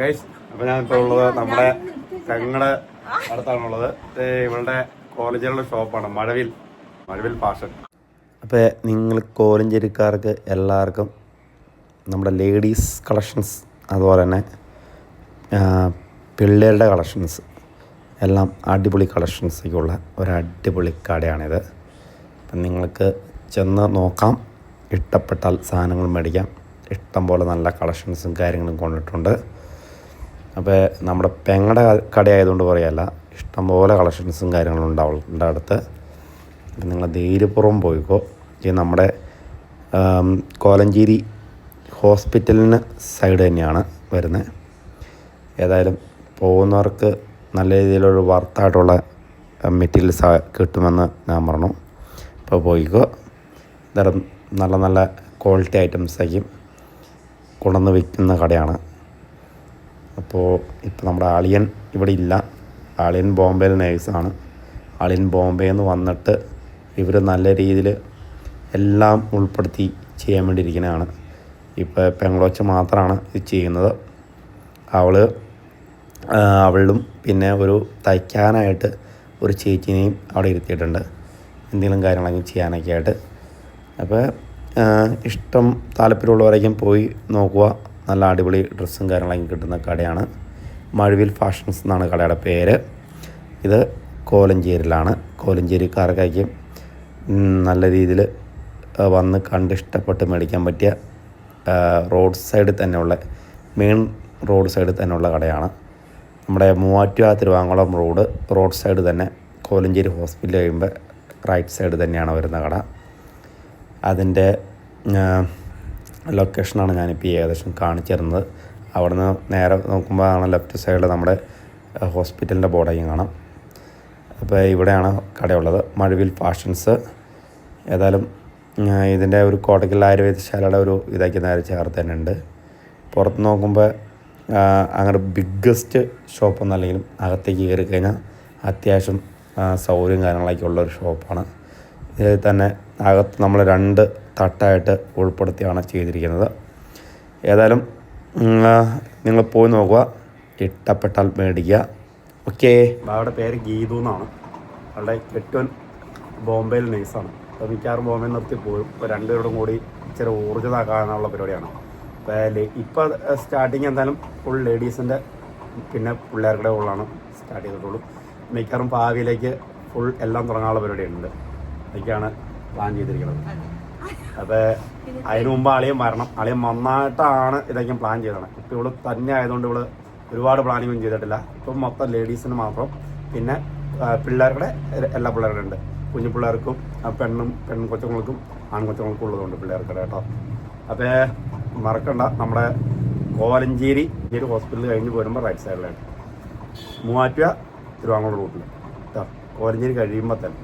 Guys, അപ്പോൾ ഞാനിപ്പോൾ ഉള്ളത് നമ്മുടെ പെങ്ങളുടെ അടുത്താണുള്ളത്. ഇവളുടെ കോളേജിലുള്ള ഷോപ്പാണ് മഴവിൽ ഫാഷൻ. അപ്പോൾ നിങ്ങൾ കോലഞ്ചേരിക്കാർക്ക് എല്ലാവർക്കും നമ്മുടെ ലേഡീസ് കളക്ഷൻസ് അതുപോലെ തന്നെ പിള്ളേരുടെ കളക്ഷൻസ് എല്ലാം അടിപൊളി കളക്ഷൻസൊക്കെയുള്ള ഒരടിപൊളി കടയാണിത്. അപ്പം നിങ്ങൾക്ക് ചെന്ന് നോക്കാം, ഇഷ്ടപ്പെട്ടാൽ സാധനങ്ങൾ മേടിക്കാം. ഇഷ്ടം പോലെ നല്ല കളക്ഷൻസും കാര്യങ്ങളും കൊണ്ടിട്ടുണ്ട്. അപ്പോൾ നമ്മുടെ പെങ്ങളുടെ കടയായതുകൊണ്ട് പറയല്ല, ഇഷ്ടംപോലെ കളക്ഷൻസും കാര്യങ്ങളും ഉണ്ടാവും അടുത്ത്. അപ്പം നിങ്ങൾ ധൈര്യപൂർവ്വം പോയിക്കോ. ഈ നമ്മുടെ കോലഞ്ചേരി ഹോസ്പിറ്റലിന് സൈഡ് തന്നെയാണ് വരുന്നത്. ഏതായാലും പോകുന്നവർക്ക് നല്ല രീതിയിലൊരു വർത്തായിട്ടുള്ള മെറ്റീരിയൽസ് കിട്ടുമെന്ന് ഞാൻ പറഞ്ഞു. ഇപ്പോൾ പോയിക്കോ. ഇതരം നല്ല നല്ല ക്വാളിറ്റി ഐറ്റംസായിരിക്കും കൊണ്ടുവന്ന് വിൽക്കുന്ന കടയാണ്. അപ്പോൾ ഇപ്പോൾ നമ്മുടെ ആളിയൻ ഇവിടെ ഇല്ല. ആളിയൻ ബോംബെയിൽ നേഴ്സാണ്. ആളിയൻ ബോംബെയിൽ നിന്ന് വന്നിട്ട് ഇവർ നല്ല രീതിയിൽ എല്ലാം ഉൾപ്പെടുത്തി ചെയ്യാൻ വേണ്ടി ഇരിക്കുന്നതാണ്. ഇപ്പോൾ പെങ്ങളോച്ച മാത്രമാണ് ഇത് ചെയ്യുന്നത്. അവളും പിന്നെ ഒരു തയ്ക്കാനായിട്ട് ഒരു ചേച്ചിനെയും അവിടെ ഇരുത്തിയിട്ടുണ്ട്, എന്തെങ്കിലും കാര്യങ്ങളൊക്കെ ചെയ്യാനൊക്കെ ആയിട്ട്. അപ്പോൾ ഇഷ്ടം താല്പര്യമുള്ളവരേക്കും പോയി നോക്കുക. നല്ല അടിപൊളി ഡ്രസ്സും കാര്യങ്ങളൊക്കെ കിട്ടുന്ന കടയാണ്. മഴവിൽ ഫാഷൻസ് എന്നാണ് കടയുടെ പേര്. ഇത് കോലഞ്ചേരിയിലാണ്. കോലഞ്ചേരിക്കാർക്കായിരിക്കും നല്ല രീതിയിൽ വന്ന് കണ്ട് ഇഷ്ടപ്പെട്ട് മേടിക്കാൻ പറ്റിയ റോഡ് സൈഡിൽ തന്നെയുള്ള മെയിൻ റോഡ് സൈഡിൽ തന്നെയുള്ള കടയാണ്. നമ്മുടെ മൂവാറ്റുപുഴ തിരുവാങ്കുളം റോഡ് സൈഡ് തന്നെ കോലഞ്ചേരി ഹോസ്പിറ്റൽ കഴിയുമ്പോൾ റൈറ്റ് സൈഡ് തന്നെയാണ് വരുന്ന കട. അതിൻ്റെ ലൊക്കേഷനാണ് ഞാനിപ്പോൾ ഏകദേശം കാണിച്ചു തരുന്നത്. അവിടെ നിന്ന് നേരെ നോക്കുമ്പോഴാണ് ലെഫ്റ്റ് സൈഡിൽ നമ്മുടെ ഹോസ്പിറ്റലിൻ്റെ ബോർഡായും കാണാം. അപ്പോൾ ഇവിടെയാണ് കടയുള്ളത്, മഴവിൽ ഫാഷൻസ്. ഏതായാലും ഇതിൻ്റെ ഒരു കോട്ടക്കൽ ആയുർവേദശാലയുടെ ഒരു ഇതാക്കി നേരെ ചേർത്ത് തന്നെ ഉണ്ട്. പുറത്ത് നോക്കുമ്പോൾ അങ്ങനെ ബിഗ്ഗസ്റ്റ് ഷോപ്പൊന്നും അല്ലെങ്കിലും അകത്തേക്ക് കയറി കഴിഞ്ഞാൽ അത്യാവശ്യം സൗകര്യം കാര്യങ്ങളൊക്കെ ഉള്ളൊരു ഷോപ്പാണ്. ഇതിൽ തന്നെ അകത്ത് നമ്മൾ 2 തട്ടായിട്ട് ഉൾപ്പെടുത്തിയാണ് ചെയ്തിരിക്കുന്നത്. ഏതായാലും നിങ്ങൾ പോയി നോക്കുക, ഇഷ്ടപ്പെട്ടാൽ മേടിക്കുക. ഓക്കെ. അവരുടെ പേര് ഗീതു എന്നാണ്. അവളുടെ കെട്ടുവൻ ബോംബെയിൽ നേഴ്സാണ്. അപ്പോൾ മിക്കവാറും ബോംബെയിൽ നിർത്തി പോകും. ഇപ്പോൾ 2 പേരോടും കൂടി ഇച്ചിരി ഊർജ്ജിതമാക്കാനുള്ള പരിപാടിയാണ്. ഇപ്പോൾ സ്റ്റാർട്ടിങ് എന്തായാലും ഫുൾ ലേഡീസിൻ്റെ പിന്നെ പിള്ളേരുടെ ഉള്ളാണ് സ്റ്റാർട്ട് ചെയ്തിട്ടുള്ളൂ. മിക്കവാറും ഭാവിയിലേക്ക് ഫുൾ എല്ലാം തുടങ്ങാനുള്ള പരിപാടിയുണ്ട്. അതൊക്കെയാണ് പ്ലാൻ ചെയ്തിരിക്കുന്നത്. അപ്പോൾ അതിന് മുമ്പ് അളിയൻ വരണം. അളിയൻ നന്നായിട്ടാണ് ഇതൊക്കെ പ്ലാൻ ചെയ്തത്. ഇപ്പോൾ ഇവള് തന്നെ ആയതുകൊണ്ട് ഇവള് ഒരുപാട് പ്ലാനിങ്ങൊന്നും ചെയ്തിട്ടില്ല. ഇപ്പം മൊത്തം ലേഡീസിന് മാത്രം, പിന്നെ പിള്ളേരുടെ എല്ലാ പിള്ളേരുടെ ഉണ്ട്. കുഞ്ഞു പിള്ളേർക്കും പെൺകൊച്ചുങ്ങൾക്കും ആൺകൊച്ചുങ്ങൾക്കും ഉള്ളതുകൊണ്ട് പിള്ളേർക്കടെ കേട്ടോ. അപ്പോൾ മറക്കണ്ട, നമ്മുടെ കോലഞ്ചേരി ഹോസ്പിറ്റൽ കഴിഞ്ഞ് പോരുമ്പോൾ റൈറ്റ് സൈഡിലാണ് മൂവാറ്റുപുഴ തിരുവാങ്കുളം റൂട്ടിൽ കേട്ടോ. കോലഞ്ചേരി കഴിയുമ്പോൾ തന്നെ